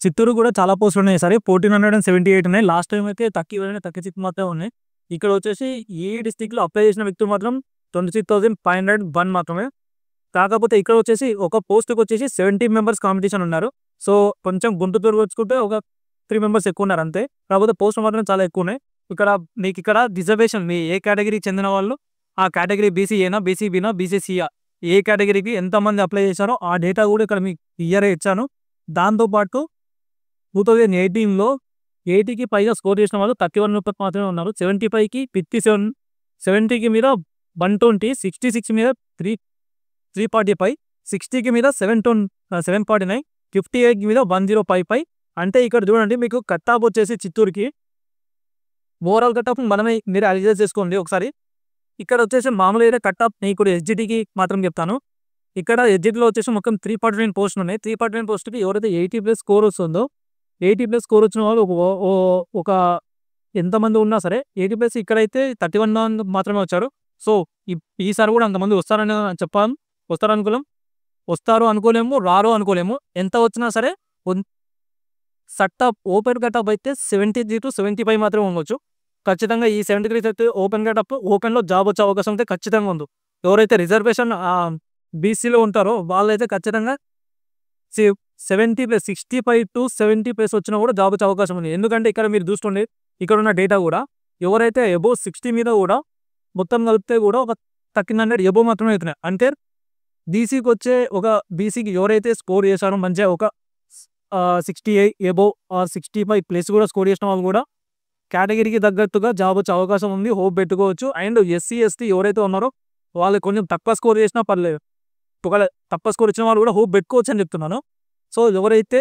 చిత్తూరు కూడా చాలా పోస్టులు ఉన్నాయి. సరే 1478 ఉన్నాయి. లాస్ట్ టైం అయితే తక్కువ చిత్తు మాత్రమే ఉన్నాయి. ఇక్కడ వచ్చేసి ఈ డిస్టిక్లో అప్లై చేసిన వ్యక్తులు మాత్రం 26,501 మాత్రమే. కాకపోతే ఇక్కడ వచ్చేసి ఒక పోస్ట్కి వచ్చేసి 70 మెంబర్స్ కాంపిటీషన్ ఉన్నారు. సో కొంచెం గుంటూరు వచ్చుకుంటే ఒక 3 మెంబర్స్ ఎక్కువ ఉన్నారు అంతే. కాకపోతే పోస్టులు మాత్రం చాలా ఎక్కువ ఉన్నాయి. మీకు ఇక్కడ రిజర్వేషన్ మీ ఏ కేటగిరీకి చెందిన వాళ్ళు ఆ కేటగిరీ బీసీఏనా, బీసీబీనా, బీసీసీఆ ఏ కేటగిరీకి ఎంతమంది అప్లై చేశారో ఆ డేటా కూడా ఇక్కడ మీకు క్లియర్గా ఇచ్చాను. దాంతోపాటు 2018లో 80కి పైగా స్కోర్ చేసిన వాళ్ళు 31 మాత్రమే ఉన్నారు. 75కి 57, 70కి మీద 120, 66 మీద 345, 60కి మీద 749, 58కి మీద 1055. అంటే ఇక్కడ చూడండి మీకు కట్ ఆఫ్ వచ్చేసి చిత్తూరుకి ఓవరాల్ కట్ ఆఫ్ మీరు అనలైజ్ చేసుకోండి ఒకసారి. ఇక్కడ వచ్చేసి మామూలు అయితే కట్ ఆఫ్ నేను ఇప్పుడు ఎస్జిటికి మాత్రం చెప్తాను. ఇక్కడ ఎస్జిటిలో వచ్చేసి మొత్తం 349 పోస్టులు ఉన్నాయి. 349 పోస్టుకి ఎవరైతే 80 ప్లస్ స్కోర్ వస్తుందో 80 ప్లస్ స్కోర్ వచ్చిన వాళ్ళు ఒక ఎంతమంది ఉన్నా సరే 80 ప్లస్ ఇక్కడైతే 31 మాత్రమే వచ్చారు. సో ఈసారి కూడా అంతమంది వస్తారని చెప్పాను. వస్తారు అనుకోలేము, రారు అనుకోలేము. ఎంత వచ్చినా సరే ఓపెన్ కట్ ఆఫ్ అయితే 73 to 75 మాత్రమే ఉండొచ్చు. ఖచ్చితంగా ఈ 73 అయితే ఓపెన్ కట్ ఆఫ్ ఓపెన్లో జాబ్ వచ్చే అవకాశం అయితే ఖచ్చితంగా ఉంది. ఎవరైతే రిజర్వేషన్ బీసీలో ఉంటారో వాళ్ళైతే ఖచ్చితంగా 70 ప్లస్ 65 to 70 ప్లస్ వచ్చినా కూడా జాబ్ వచ్చే అవకాశం ఉంది. ఎందుకంటే ఇక్కడ మీరు చూస్తుండే ఇక్కడ ఉన్న డేటా కూడా ఎవరైతే అబోవ్ 60 మీద కూడా మొత్తం కలిపితే కూడా ఒక 1300 ఎబోవ్ మాత్రమే అవుతున్నాయి. అంటే బీసీకి వచ్చే ఒక బీసీకి ఎవరైతే స్కోర్ చేశారో మంచిగా ఒక 68 ఎబోవ్ ఆర్ 65 ప్లస్ కూడా స్కోర్ చేసిన వాళ్ళు కూడా కేటగిరీకి తగ్గట్టుగా జాబ్ వచ్చే అవకాశం ఉంది. హోప్ పెట్టుకోవచ్చు. అండ్ ఎస్సీ ఎస్టీ ఎవరైతే ఉన్నారో వాళ్ళు కొంచెం తక్కువ స్కోర్ చేసినా పర్లేదు. ఒకవేళ తక్కువ స్కోర్ ఇచ్చిన వాళ్ళు కూడా హోప్ పెట్టుకోవచ్చు అని చెప్తున్నాను. సో ఎవరైతే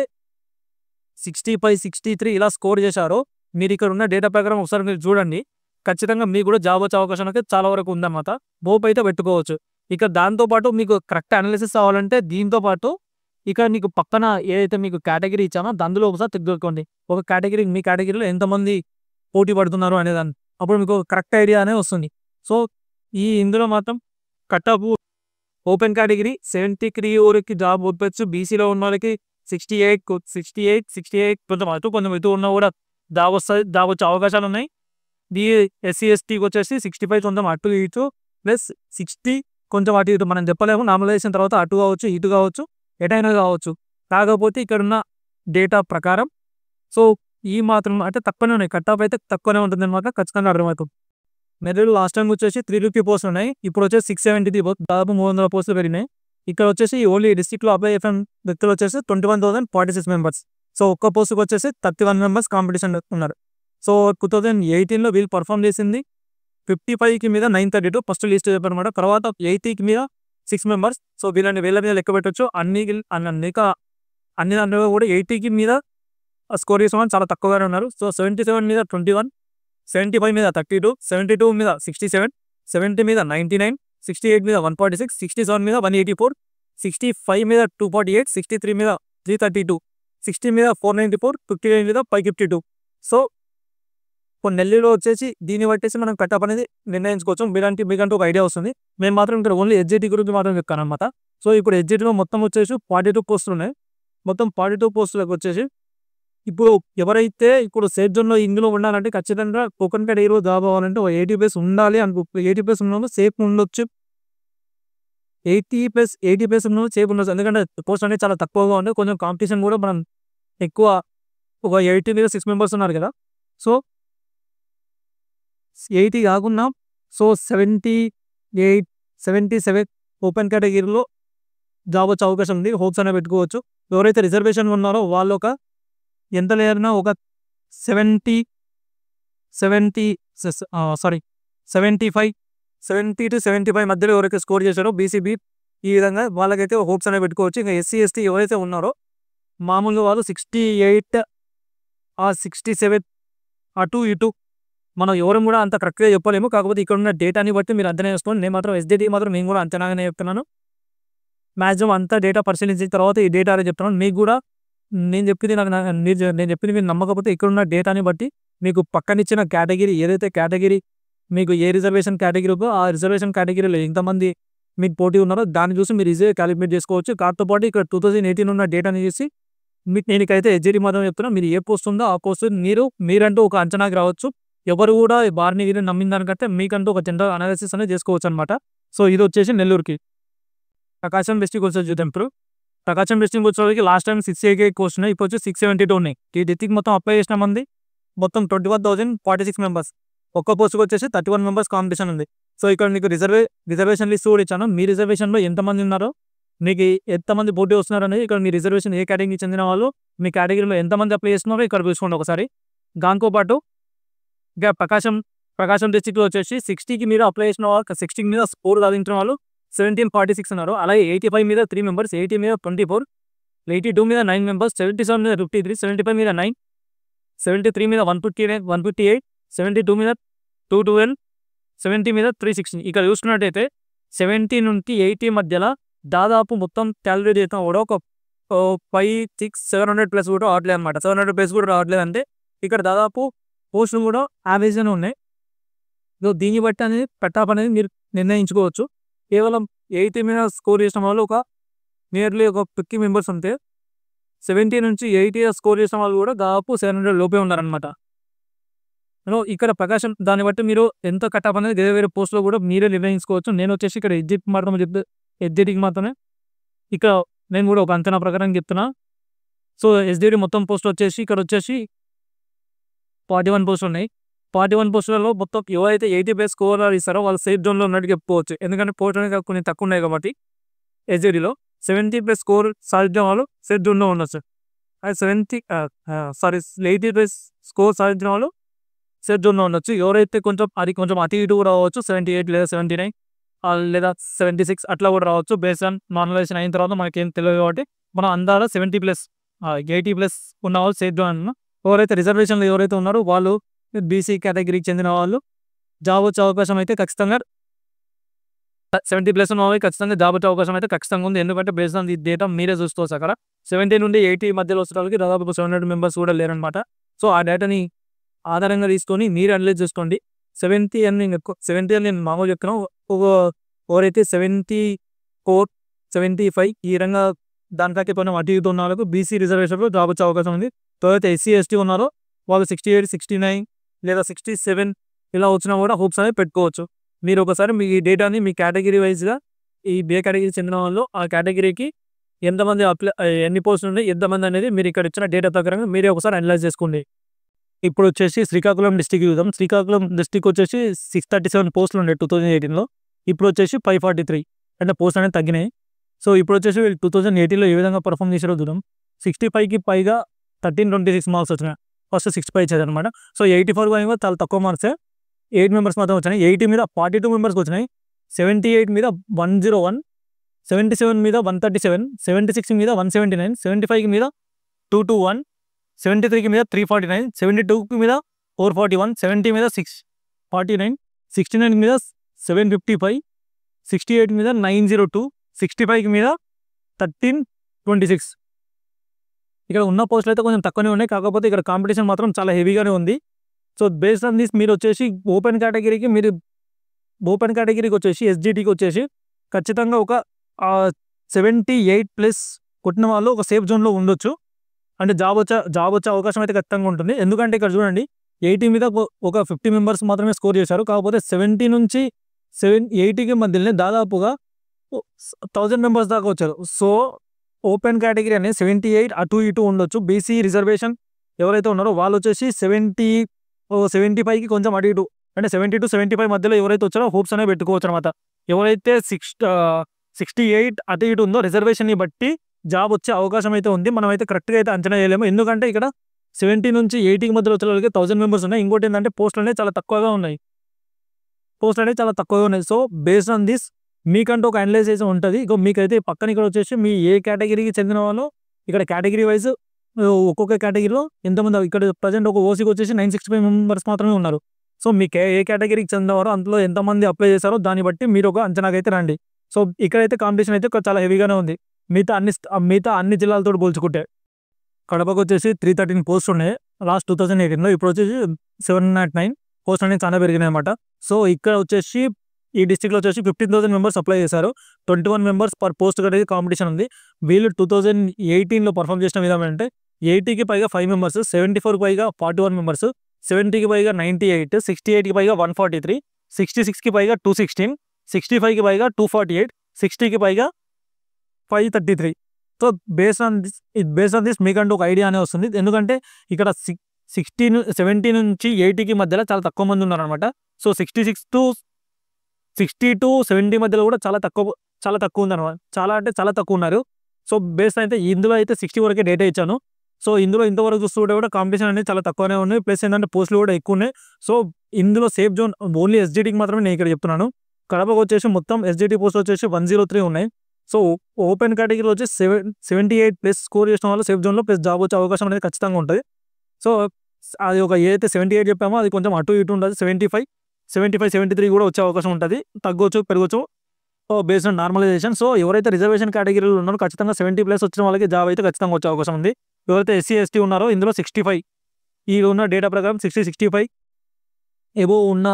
65, 63 ఇలా స్కోర్ చేశారో మీరు ఇక్కడ ఉన్న డేటా ప్రకారం ఒకసారి మీరు చూడండి. ఖచ్చితంగా మీకు కూడా జాబ్ వచ్చే అవకాశం అయితే చాలా వరకు ఉందన్నమాట. హోప్ అయితే పెట్టుకోవచ్చు. ఇక దాంతోపాటు మీకు కరెక్ట్ అనాలిసిస్ అవ్వాలంటే దీంతోపాటు ఇక మీకు పక్కన ఏదైతే మీకు కేటగిరీ ఇచ్చామో అందులో ఒకసారి తిరుగుకోండి. ఒక కేటగిరీ మీ కేటగిరీలో ఎంతమంది పోటీ పడుతున్నారు అనేదాన్ని అప్పుడు మీకు కరెక్ట్ ఐడియా అనేది వస్తుంది. సో ఇందులో మాత్రం కట్ ఆఫ్ ఓపెన్ కేటగిరీ 73 వరకు జాబ్ వచ్చి బీసీలో ఉన్న వాళ్ళకి 68 కొంచెం ఇటు ఉన్నా కూడా జాబ్ వచ్చే అవకాశాలు ఉన్నాయి. ఎస్సీ ఎస్టీకి వచ్చేసి 65 కొంచెం అటు ఇటు ప్లస్ 60 కొంచెం అటు ఇటు మనం చెప్పలేము. నార్మలైజేషన్ తర్వాత అటు కావచ్చు ఇటు కావచ్చు ఎటైనా కావచ్చు. కాకపోతే ఇక్కడున్న డేటా ప్రకారం సో ఈ మాత్రం అంటే తక్కువనే ఉన్నాయి. కట్ ఆఫ్ అయితే తక్కువనే ఉంటుంది అనమాట. ఖచ్చితంగా అర్థమవుతుంది. మెదడు లాస్ట్ టైం వచ్చేసి 350 పోస్టులు ఉన్నాయి. ఇప్పుడు వచ్చేసి 673 దాదాపు 300 పోస్టులు పెరిగినాయి. ఇక్కడ వచ్చేసి ఓన్లీ డిస్ట్రిక్ట్లో అప్లై చేసిన వ్యక్తులు వచ్చేసి 21,046 మెంబర్స్. సో ఒక్క పోస్టుకు వచ్చేసి 31 మెంబర్స్ కాంపిటీషన్ ఉన్నారు. సో 2018లో వీళ్ళు పర్ఫామ్ చేసింది 55కి మీద 932 ఫస్ట్ లిస్ట్ చెప్పారనమాట. తర్వాత 80కి మీద 6 మెంబర్స్. సో వీళ్ళని వేల మీద లెక్క పెట్టవచ్చు. అన్ని దాంట్లో కూడా 80కి మీద స్కోర్ చేసిన వాళ్ళు చాలా తక్కువగానే ఉన్నారు. సో 77 మీద 21, 75 మీద 32, 72 మీద 67, 70 మీద 99, 68 మీద 146, 67 మీద 184, 65 మీద 248, 63 మీద 332, 60 మీద 494, 59 మీద 552. సో కొన్ని నెలలో వచ్చేసి దీన్ని బట్టేసి మనం కట్ ఆఫ్ అనేది నిర్ణయించుకోవచ్చు. మీకంటూ ఒక ఐడియా వస్తుంది. మేము మాత్రం ఇక్కడ ఓన్లీ ఎస్జిటి గురించి మాత్రం చెప్తాను అనమాట. సో ఇప్పుడు ఎస్జిటిలో మొత్తం వచ్చేసి 42 పోస్టులు ఉన్నాయి. మొత్తం 42 పోస్టులకు వచ్చేసి ఇప్పుడు ఎవరైతే ఇప్పుడు సేఫ్ జోన్లో ఇందులో ఉండాలంటే ఖచ్చితంగా టోకెన్ కార్డ్ ఏ రోజు జాబ్ అవ్వాలంటే 80+ ఉండాలి. 80+ ఉన్న సేఫ్ ఉండొచ్చు. 80+ ఉన్న సేఫ్ ఉండొచ్చు. ఎందుకంటే పోస్ట్ అనేది చాలా తక్కువగా ఉంది. కొంచెం కాంపిటీషన్ కూడా మనం ఎక్కువ ఒక 80 మీద 6 మెంబర్స్ ఉన్నారు కదా. సో 80 కాకుండా సో 78, 77 ఓపెన్ కేటగిరీలో జాబ్ వచ్చే అవకాశం ఉంది. హోప్స్ అనేవి పెట్టుకోవచ్చు. ఎవరైతే రిజర్వేషన్ ఉన్నారో వాళ్ళు ఒక ఎంత లేదన్నా ఒక 70 to 75 మధ్యలో ఎవరైతే స్కోర్ చేశారో బీసీబీ ఈ విధంగా వాళ్ళకైతే హోప్స్ అనేవి పెట్టుకోవచ్చు. ఇంకా ఎస్సీ ఎస్టీ ఎవరైతే ఉన్నారో మామూలుగా వాళ్ళు 68 67 అటు ఇటు మనం ఎవరు కూడా అంత కరెక్ట్గా చెప్పలేము. కాకపోతే ఇక్కడ ఉన్న డేటాని బట్టి మీరు అంచనా వేసుకోండి. నేను మాత్రం ఎస్జిటి మాత్రం నేను కూడా అంచనాగానే చెప్తున్నాను. మ్యాక్సిమం అంతా డేటా పరిశీలించిన తర్వాత ఈ డేటా అనేది చెప్తున్నాను. మీకు కూడా నేను చెప్పింది మీరు నమ్మకపోతే ఇక్కడున్న డేటాని బట్టి మీకు పక్కనిచ్చిన కేటగిరీ ఏదైతే కేటగిరీ మీకు ఏ రిజర్వేషన్ కేటగిరీ ఉందో ఆ రిజర్వేషన్ కేటగిరీలో ఎంతమంది మీకు పోటీ ఉన్నారో దాన్ని చూసి మీరు ఈజీగా క్యాలిక్యులేట్ చేసుకోవచ్చు. దాంతో పాటు ఇక్కడ 2018 ఉన్న డేటాని చూసి నేనైతే ఎస్జిటి మాత్రం చెప్తున్నా. మీరు ఏ పోస్ట్ ఉందో ఆ పోస్ట్ మీరంటూ ఒక అంచనాకి రావచ్చు. ఎవరు కూడా వారిని వీరిని నమ్మిన దానికంటే మీకంటూ ఒక జనరల్ అనాలిసిస్ అనేది చేసుకోవచ్చు అనమాట. సో ఇది వచ్చేసి నెల్లూరుకి. ప్రకాశం డిస్ట్రిక్ట్ వచ్చేసి చూద్దాం. ఇప్పుడు ప్రకాశం డిస్ట్రిక్ట్ వచ్చేసరికి లాస్ట్ టైం 688 పోస్ట్ ఉన్నాయి. ఇప్పుడు వచ్చి 672 ఉన్నాయి. ఈ డిస్ట్రిక్ట్ మొత్తం అప్లై చేసిన మంది మొత్తం 21,046 మెంబర్స్. ఒక్క పోస్ట్కి వచ్చేసి 31 మెంబర్స్ కాంపిటీషన్ ఉంది. సో ఇక్కడ మీకు రిజర్వేషన్ లిస్ట్ కూడా ఇచ్చాను. మీ రిజర్వేషన్లో ఎంతమంది ఉన్నారో మీకు ఎంతమంది పోటీ వస్తున్నారు అనేది ఇక్కడ మీ రిజర్వేషన్ ఏ కేటగిరీకి చెందిన వాళ్ళు మీ కేటగిరీలో ఎంతమంది అప్లై చేస్తున్నారో ఇక్కడ చూసుకోండి ఒకసారి. దాంతోపాటు ఇంకా ప్రకాశం డిస్ట్రిక్ట్లో వచ్చేసి 60కి మీద అప్లై చేసిన వాళ్ళు 60 మీద స్కోర్ సాధించిన వాళ్ళు 1746 ఉన్నారు. అలాగే 85 మీద 3 మెంబర్స్, 80 మీద 24, 82 మీద 9 మెంబర్స్, 77 మీద 53, 75 మీద 9, 73 మీద 158, 72 మీద 212, 70 మీద 316. ఇక్కడ చూసుకున్నట్టయితే 70 నుంచి 80 మధ్యలో దాదాపు మొత్తం క్యాలిక్యులేట్ చేస్తాం కూడా ఒక 5, 6, 700+ కూడా రావట్లేదు అనమాట. 700+ కూడా రావట్లేదు అంటే ఇక్కడ దాదాపు పోస్టులు కూడా యావరేజ్గానే ఉన్నాయి. సో దీన్ని బట్టి అనేది కట్-ఆఫ్ అనేది మీరు నిర్ణయించుకోవచ్చు. కేవలం 80 మీద స్కోర్ చేసిన వాళ్ళు ఒక నియర్లీ ఒక 50 మెంబర్స్ ఉంటే 70 నుంచి 80 స్కోర్ చేసిన వాళ్ళు కూడా దాదాపు 700 లోపే ఉన్నారనమాట. ఇక్కడ ప్రకాశం దాన్ని బట్టి మీరు ఎంత కట్-ఆఫ్ అనేది వేరే పోస్టులో కూడా మీరే నిర్ణయించుకోవచ్చు. నేను వచ్చేసి ఇక్కడ ఎస్జిటికి మాత్రమే ఇక్కడ నేను కూడా ఒక అంచనా ప్రకారం చెప్తున్నా. సో ఎస్జిటి మొత్తం పోస్టులు వచ్చేసి ఇక్కడ వచ్చేసి 41 పోస్టులు ఉన్నాయి. 41 పోస్టులలో మొత్తం ఎవరైతే 80+ స్కోర్ ఇస్తారో వాళ్ళు సేఫ్ జోన్లో ఉన్నట్టు చెప్పుకోవచ్చు. ఎందుకంటే పోస్ట్ అనేది కొన్ని తక్కువ ఉన్నాయి కాబట్టి ఎస్జిటిలో 70+ స్కోర్ సాధించిన వాళ్ళు సేఫ్ జోన్లో ఉండొచ్చు. 80+ స్కోర్ సాధించిన వాళ్ళు సేఫ్ జోన్లో ఉండొచ్చు. ఎవరైతే కొంచెం అటు ఇటు కూడా రావచ్చు. 78 లేదా 79 లేదా 76 అట్లా కూడా రావచ్చు. బేస్డ్ ఆన్ నార్మలైజేషన్ అయిన తర్వాత మనకేం తెలియదు కాబట్టి మనం అందాల 70+ 80+ ఉన్న వాళ్ళు సేఫ్ జోన్ అన్న. ఎవరైతే రిజర్వేషన్లో ఎవరైతే ఉన్నారో వాళ్ళు బీసీ కేటగిరీకి చెందిన వాళ్ళు జాబ్ వచ్చే అవకాశం అయితే ఖచ్చితంగా 70+ ఉన్న వాళ్ళకి ఖచ్చితంగా జాబ్ వచ్చే అవకాశం అయితే ఖచ్చితంగా ఉంది. ఎందుకంటే బేస్డ్ ఆన్ ది డేటా మీరే చూసుకోవచ్చు. అక్కడ 70 నుండి 80 మధ్యలో వచ్చిన వాళ్ళకి దాదాపు 700 మెంబర్స్ కూడా లేరనమాట. సో ఆ డేటాని ఆధారంగా తీసుకొని మీరు అనలైజ్ చేసుకోండి. 70 అని నేను మామూలు చెప్తున్నాను. ఎవరైతే 74, 75 ఈ విధంగా దాంట్లోకి కొంచెం అటు ఇటు ఉన్న వాళ్ళకు బీసీ రిజర్వేషన్లో జాబ్ వచ్చే అవకాశం ఉంది. ఎవరైతే ఎస్సీ ఎస్టీ ఉన్నారో వాళ్ళు 68, 69 లేదా 67 ఇలా వచ్చినా కూడా హోప్స్ అనేది పెట్టుకోవచ్చు. మీరు ఒకసారి మీ డేటాని మీ కేటగిరీ వైజ్గా ఈ బే కేటగిరీ చెందిన వాళ్ళు ఆ కేటగిరీకి ఎంతమంది ఎన్ని పోస్టులు ఉన్నాయి ఎంతమంది అనేది మీరు ఇక్కడ ఇచ్చిన డేటా ప్రకారంగా మీరే ఒకసారి అనలైజ్ చేసుకోండి. ఇప్పుడు వచ్చేసి శ్రీకాకుళం డిస్టిక్ చూద్దాం. శ్రీకాకుళం డిస్టిక్ వచ్చేసి 637 పోస్టులు ఉండే 2018లో. ఇప్పుడు వచ్చేసి 543 అంటే పోస్ట్ అనేది తగ్గినాయి. సో ఇప్పుడు వచ్చేసి వీళ్ళు 2018లో ఏ విధంగా పర్ఫామ్ చేశారో చూద్దాం. 65కి పైగా 1326 మార్క్స్ వచ్చినాయి. ఫస్ట్ 65 ఇచ్చేదనమాట. సో 84 ఏమో చాలా తక్కువ మార్క్సే, 8 మెంబర్స్ మాత్రం వచ్చినాయి. 80 మీద 42 మెంబర్స్కి వచ్చినాయి. 78 మీద 101, 77 మీద 137, 76 మీద 179, 75 మీద 221, 73 మీద 349, 72 మీద 441, 70 మీద 649, 69 మీద 755, 68 మీద 902, 65 మీద 1326. ఇక్కడ ఉన్న పోస్టులు అయితే కొంచెం తక్కువనే ఉన్నాయి, కాకపోతే ఇక్కడ కాంపిటీషన్ మాత్రం చాలా హెవీగానే ఉంది. సో బేస్డ్ ఆన్ దిస్ మీరు వచ్చేసి ఓపెన్ కేటగిరీకి వచ్చేసి ఎస్జిటికి వచ్చేసి ఖచ్చితంగా ఒక 78+ కొట్టిన వాళ్ళు ఒక సేఫ్ జోన్లో ఉండొచ్చు. అంటే జాబ్ వచ్చే అవకాశం అయితే ఖచ్చితంగా ఉంటుంది. ఎందుకంటే ఇక్కడ చూడండి 80 మీద ఒక 50 మెంబర్స్ మాత్రమే స్కోర్ చేశారు. కాకపోతే 70 నుంచి 80కి మధ్యలోనే దాదాపుగా 1000 మెంబర్స్ దాకా వచ్చారు. సో ఓపెన్ కేటగిరీ అనేది 78 అటు ఇటు ఉండొచ్చు. బీసీ రిజర్వేషన్ ఎవరైతే ఉన్నారో వాళ్ళు వచ్చేసి 75కి కొంచెం అటు ఇటు, అంటే 70 to 75 మధ్యలో ఎవరైతే వచ్చారో హోప్స్ అనేవి పెట్టుకోవచ్చు అనమాట. ఎవరైతే 68 అటు ఇటు ఉందో రిజర్వేషన్ని బట్టి జాబ్ వచ్చే అవకాశం అయితే ఉంది. మనం అయితే కరెక్ట్గా అయితే అంచనా వేయలేము, ఎందుకంటే ఇక్కడ 70 నుంచి 80కి మధ్యలో వచ్చే వాళ్ళకి 1000 మెంబర్స్ ఉన్నాయి. ఇంకోటి ఏంటంటే పోస్టులు అనేవి చాలా తక్కువగా ఉన్నాయి. సో బేస్డ్ ఆన్ దిస్ మీకంటూ ఒక అనలైజేషన్ ఉంటుంది. ఇక మీకైతే పక్కన ఇక్కడ వచ్చేసి మీ ఏ కేటగిరీకి చెందిన వాళ్ళు ఇక్కడ కేటగిరీ వైజ్ ఒక్కొక్క కేటగిరీలో ఎంతమంది, ఇక్కడ ప్రజెంట్ ఒక ఓసీకి వచ్చేసి 965 మెంబర్స్ మాత్రమే ఉన్నారు. సో మీకు ఏ కేటగిరీకి చెందినవారో అందులో ఎంతమంది అప్లై చేశారో దాన్ని బట్టి మీరు ఒక అంచనాకైతే రండి. సో ఇక్కడైతే కాంపిటీషన్ అయితే చాలా హెవీగానే ఉంది మిగతా అన్ని జిల్లాలతో పోల్చుకుంటే. కడపకు వచ్చేసి 313 పోస్టులు ఉన్నాయి లాస్ట్ 2018లో. ఇప్పుడు వచ్చేసి 709 పోస్టులు అనేవి చాలా పెరిగినాయి అనమాట. సో ఇక్కడ వచ్చేసి ఈ డిస్ట్రిక్ట్లో వచ్చేసి 15,000 మెంబర్స్ అప్లై చేశారు. 21 మెంబర్స్ పర్ పోస్ట్ అనేది కాంపిటీషన్ ఉంది. వీళ్ళు 2018లో పర్ఫామ్ చేసిన విధానం అంటే 80కి పైగా 5 మెంబర్స్, 74కి పైగా 41 మెంబర్స్, 70కి పైగా 98, 68కి పైగా 143, 66కి పైగా 216, 65కి పైగా 248, 60కి పైగా 533. సో బేస్డ్ ఆన్ దిస్ మీకంటూ ఒక ఐడియా అనేది వస్తుంది. ఎందుకంటే ఇక్కడ 70 నుంచి 80కి మధ్యలో చాలా తక్కువ మంది ఉన్నారనమాట. సో 60 to 70 మధ్యలో కూడా చాలా తక్కువ ఉందన్నమాట. చాలా తక్కువ ఉన్నారు. సో బేస్డ్ అయితే ఇందులో అయితే 60 వరకే డేటా ఇచ్చాను. సో ఇందులో ఇంతవరకు చూస్తుంటే కూడా కాంపిటీషన్ అనేది చాలా తక్కువనే ఉన్నాయి. ప్లస్ ఏంటంటే పోస్టులు కూడా ఎక్కువ ఉన్నాయి. సో ఇందులో సేఫ్ జోన్ ఓన్లీ ఎస్జిటికి మాత్రమే నేను ఇక్కడ చెప్తున్నాను. కడపకు వచ్చేసి మొత్తం ఎస్జిటి పోస్ట్ వచ్చేసి 103 ఉన్నాయి. సో ఓపెన్ కేటగిరీలో వచ్చి 78+ స్కోర్ చేసిన వాళ్ళు సేఫ్ జోన్లో ప్లస్ జాబ్ వచ్చే అవకాశం అనేది ఖచ్చితంగా ఉంటుంది. సో అది ఒక ఏదైతే 78 చెప్పామో అది కొంచెం అటు ఇటు ఉంటుంది. 75, 73 కూడా వచ్చే అవకాశం ఉంటుంది. తగ్గొచ్చు, పెరగచ్చు బేస్డ్ ఆన్ నార్మలైజేషన్. సో ఎవరైతే రిజర్వేషన్ కేటగిరీలో ఉన్నారో ఖచ్చితంగా 70+ వచ్చిన వాళ్ళకి జాబ్ అయితే ఖచ్చితంగా వచ్చే అవకాశం ఉంది. ఎవరైతే ఎస్సీ ఎస్టీ ఉన్నారో ఇందులో 65 ఈ ఉన్న డేటా ప్రకారం 65 ఎబో ఉన్న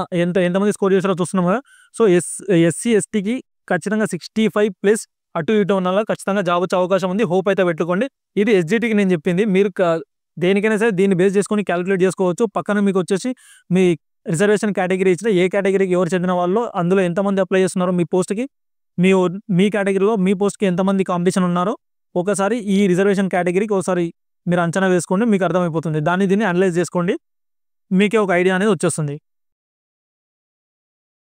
ఎంతమంది స్కోర్ చేస్తారో చూస్తున్నాం కదా. సో ఎస్సీ ఎస్టీకి ఖచ్చితంగా 65+ అటు ఇటు ఉన్న వాళ్ళకి ఖచ్చితంగా జాబ్ వచ్చే అవకాశం ఉంది. హోప్ అయితే పెట్టుకోండి. ఇది ఎస్జిటికి నేను చెప్పింది. మీరు దేనికైనా సరే దీన్ని బేస్ చేసుకొని క్యాలిక్యులేట్ చేసుకోవచ్చు. పక్కన మీకు వచ్చేసి మీ రిజర్వేషన్ కేటగిరీ ఇచ్చిన ఏ కేటగిరీకి ఎవరు చెందిన వాళ్ళు అందులో ఎంతమంది అప్లై చేస్తున్నారో మీ పోస్ట్కి, మీ కేటగిరీలో మీ పోస్ట్కి ఎంతమంది కాంపిటీషన్ ఉన్నారో ఒకసారి ఈ రిజర్వేషన్ కేటగిరీకి ఒకసారి మీరు అంచనా వేసుకోండి, మీకు అర్థమైపోతుంది. దీన్ని అనలైజ్ చేసుకోండి, మీకే ఒక ఐడియా అనేది వచ్చేస్తుంది.